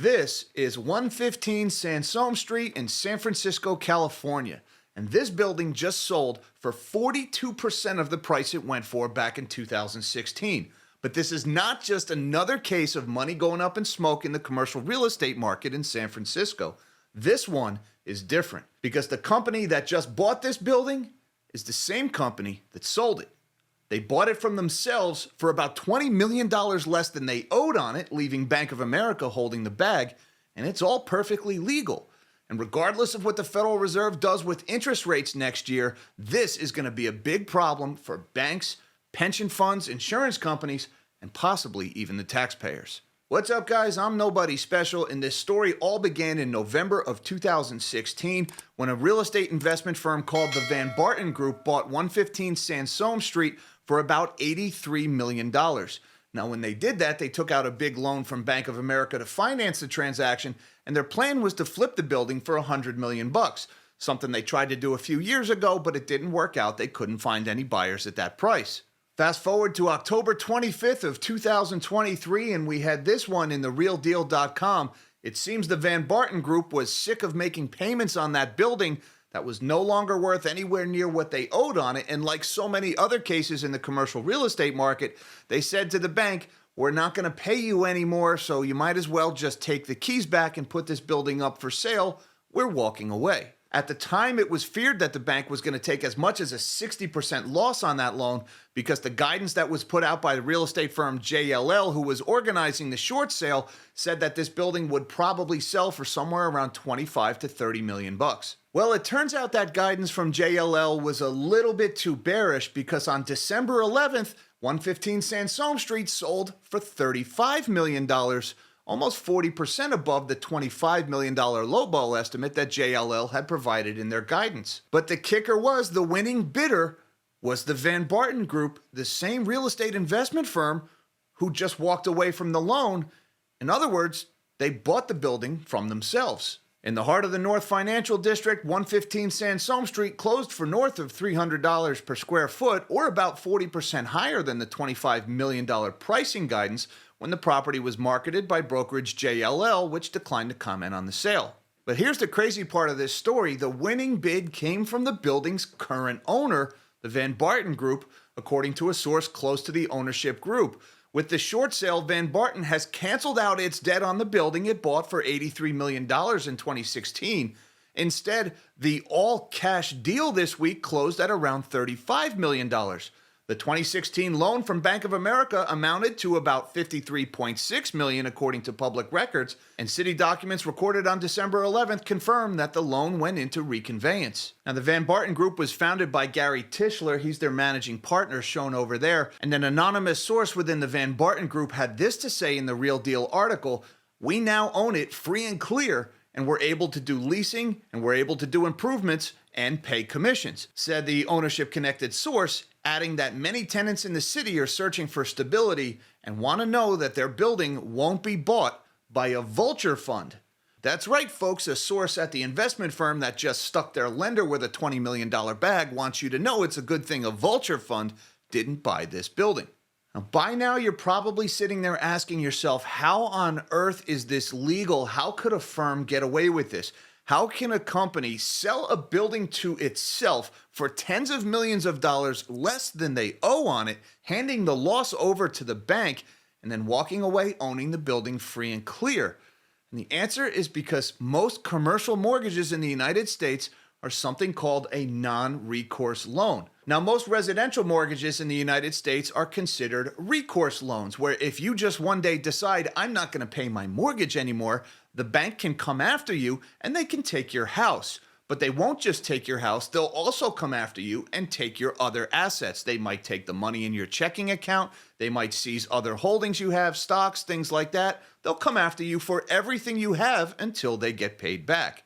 This is 115 Sansome Street in San Francisco, California. And this building just sold for 42% of the price it went for back in 2016. But this is not just another case of money going up in smoke in the commercial real estate market in San Francisco. This one is different because the company that just bought this building is the same company that sold it. They bought it from themselves for about $20 million less than they owed on it, leaving Bank of America holding the bag, and it's all perfectly legal. And regardless of what the Federal Reserve does with interest rates next year, this is going to be a big problem for banks, pension funds, insurance companies, and possibly even the taxpayers. What's up, guys? I'm Nobody Special, and this story all began in November of 2016 when a real estate investment firm called the Vanbarton Group bought 115 Sansome Street for about $83 million. Now, when they did that, they took out a big loan from Bank of America to finance the transaction, and their plan was to flip the building for $100 million, something they tried to do a few years ago, but it didn't work out. They couldn't find any buyers at that price. Fast forward to October 25th of 2023, and we had this one in therealdeal.com. It seems the Vanbarton Group was sick of making payments on that building that was no longer worth anywhere near what they owed on it, and like so many other cases in the commercial real estate market, they said to the bank, "We're not going to pay you anymore, so you might as well just take the keys back and put this building up for sale. We're walking away." At the time, it was feared that the bank was going to take as much as a 60% loss on that loan because the guidance that was put out by the real estate firm JLL, who was organizing the short sale, said that this building would probably sell for somewhere around 25 to 30 million bucks. Well, it turns out that guidance from JLL was a little bit too bearish because on December 11th, 115 Sansome Street sold for $35 million, almost 40% above the $25 million lowball estimate that JLL had provided in their guidance. But the kicker was the winning bidder was the Vanbarton Group, the same real estate investment firm who just walked away from the loan. In other words, they bought the building from themselves. In the heart of the North Financial District, 115 Sansome Street closed for north of $300 per square foot, or about 40% higher than the $25 million pricing guidance when the property was marketed by brokerage JLL, which declined to comment on the sale. But here's the crazy part of this story. The winning bid came from the building's current owner, the Vanbarton Group, according to a source close to the ownership group. With the short sale, Vanbarton has canceled out its debt on the building it bought for $83 million in 2016. Instead, the all-cash deal this week closed at around $35 million. The 2016 loan from Bank of America amounted to about $53.6 million according to public records, and city documents recorded on December 11th confirm that the loan went into reconveyance. Now, the Vanbarton Group was founded by Gary Tischler. He's their managing partner shown over there. And an anonymous source within the Vanbarton Group had this to say in the Real Deal article: "We now own it free and clear, and we're able to do leasing, and we're able to do improvements and pay commissions," said the ownership-connected source, adding that many tenants in the city are searching for stability and want to know that their building won't be bought by a vulture fund. That's right, folks. A source at the investment firm that just stuck their lender with a $20 million bag wants you to know it's a good thing a vulture fund didn't buy this building. Now, by now, you're probably sitting there asking yourself, how on earth is this legal? How could a firm get away with this? How can a company sell a building to itself for tens of millions of dollars less than they owe on it, handing the loss over to the bank, and then walking away owning the building free and clear? And the answer is because most commercial mortgages in the United States are something called a non-recourse loan. Now, most residential mortgages in the United States are considered recourse loans, where if you just one day decide, "I'm not going to pay my mortgage anymore," the bank can come after you and they can take your house. But they won't just take your house, they'll also come after you and take your other assets. They might take the money in your checking account, they might seize other holdings you have, stocks, things like that. They'll come after you for everything you have until they get paid back.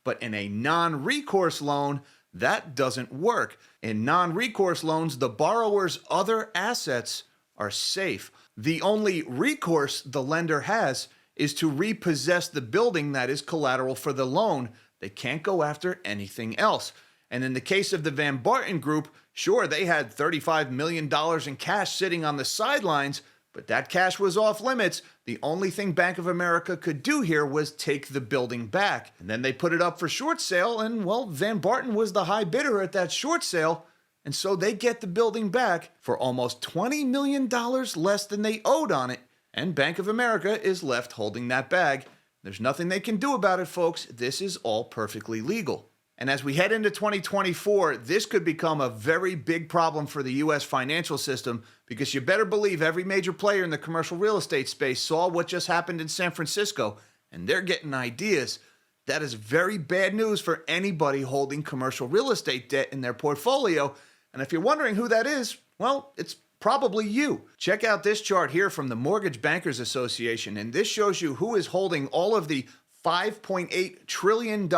But in a non-recourse loan, that doesn't work. In non-recourse loans, the borrower's other assets are safe. The only recourse the lender has is to repossess the building that is collateral for the loan. They can't go after anything else. And in the case of the Vanbarton Group, sure, they had $35 million in cash sitting on the sidelines, But that cash was off limits. The only thing Bank of America could do here was take the building back. And then they put it up for short sale, and well, Vanbarton was the high bidder at that short sale. And so they get the building back for almost $20 million less than they owed on it. And Bank of America is left holding that bag. There's nothing they can do about it, folks. This is all perfectly legal. And as we head into 2024, this could become a very big problem for the U.S. financial system, because you better believe every major player in the commercial real estate space saw what just happened in San Francisco, and they're getting ideas. That is very bad news for anybody holding commercial real estate debt in their portfolio. And if you're wondering who that is, well, it's probably you. Check out this chart here from the Mortgage Bankers Association, and this shows you who is holding all of the $5.8 trillion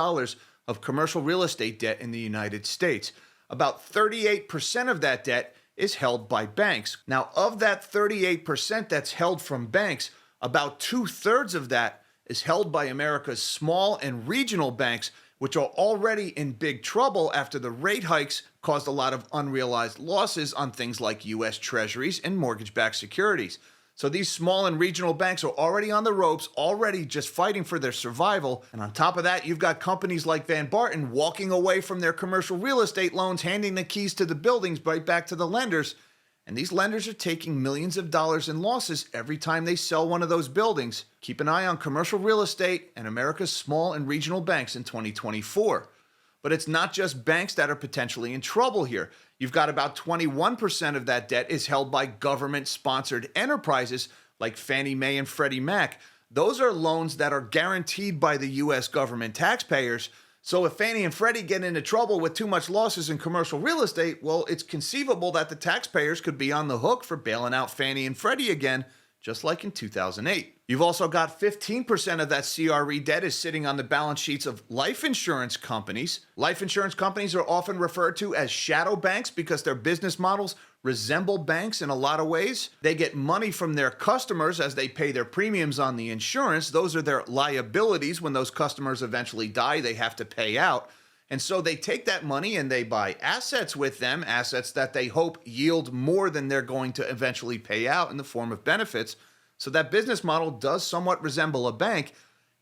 of commercial real estate debt in the United States. About 38% of that debt is held by banks. Now, of that 38% that's held from banks, about 2/3 of that is held by America's small and regional banks, which are already in big trouble after the rate hikes caused a lot of unrealized losses on things like U.S. Treasuries and mortgage-backed securities. So these small and regional banks are already on the ropes, already just fighting for their survival. And on top of that, you've got companies like Vanbarton walking away from their commercial real estate loans, handing the keys to the buildings right back to the lenders. And these lenders are taking millions of dollars in losses every time they sell one of those buildings. Keep an eye on commercial real estate and America's small and regional banks in 2024. But it's not just banks that are potentially in trouble here. You've got about 21% of that debt is held by government-sponsored enterprises like Fannie Mae and Freddie Mac. Those are loans that are guaranteed by the U.S. government taxpayers. So if Fannie and Freddie get into trouble with too much losses in commercial real estate, well, it's conceivable that the taxpayers could be on the hook for bailing out Fannie and Freddie again, just like in 2008. You've also got 15% of that CRE debt is sitting on the balance sheets of life insurance companies. Life insurance companies are often referred to as shadow banks because their business models resemble banks in a lot of ways. They get money from their customers as they pay their premiums on the insurance. Those are their liabilities. When those customers eventually die, they have to pay out. And so they take that money and they buy assets with them, assets that they hope yield more than they're going to eventually pay out in the form of benefits. So that business model does somewhat resemble a bank.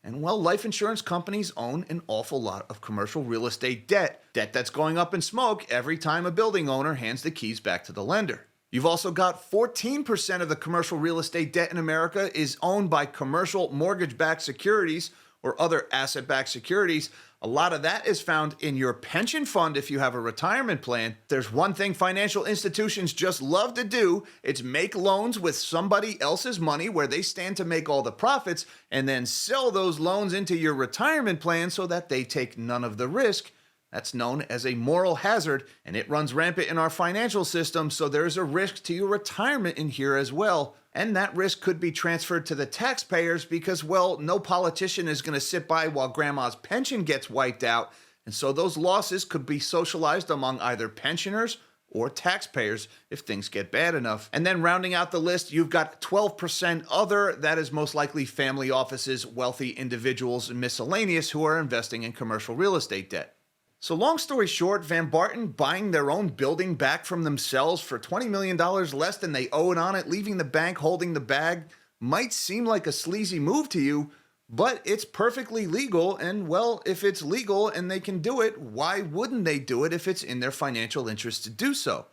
And well, life insurance companies own an awful lot of commercial real estate debt that's going up in smoke every time a building owner hands the keys back to the lender. You've also got 14% of the commercial real estate debt in America is owned by commercial mortgage-backed securities or other asset-backed securities. A lot of that is found in your pension fund if you have a retirement plan. There's one thing financial institutions just love to do. It's make loans with somebody else's money where they stand to make all the profits and then sell those loans into your retirement plan so that they take none of the risk. That's known as a moral hazard, and it runs rampant in our financial system, so there's a risk to your retirement in here as well. And that risk could be transferred to the taxpayers because, well, no politician is going to sit by while grandma's pension gets wiped out, and so those losses could be socialized among either pensioners or taxpayers if things get bad enough. And then rounding out the list, you've got 12% other. That is most likely family offices, wealthy individuals, and miscellaneous who are investing in commercial real estate debt. So long story short, Vanbarton buying their own building back from themselves for $20 million less than they owed on it, leaving the bank holding the bag, might seem like a sleazy move to you, but it's perfectly legal. And well, if it's legal and they can do it, why wouldn't they do it if it's in their financial interest to do so?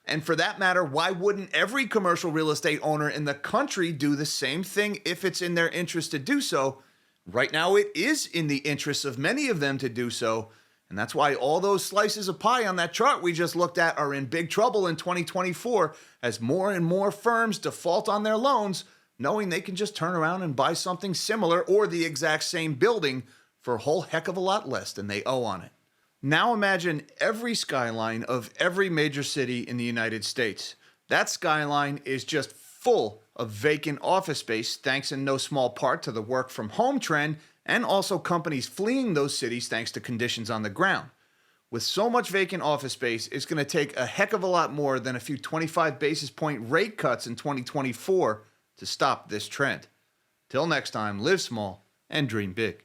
And for that matter, why wouldn't every commercial real estate owner in the country do the same thing if it's in their interest to do so? Right now, it is in the interests of many of them to do so. And that's why all those slices of pie on that chart we just looked at are in big trouble in 2024 as more and more firms default on their loans, knowing they can just turn around and buy something similar or the exact same building for a whole heck of a lot less than they owe on it. Now imagine every skyline of every major city in the United States. That skyline is just full of vacant office space, thanks in no small part to the work from home trend, and also companies fleeing those cities thanks to conditions on the ground. With so much vacant office space, it's going to take a heck of a lot more than a few 25 basis point rate cuts in 2024 to stop this trend. Till next time, live small and dream big.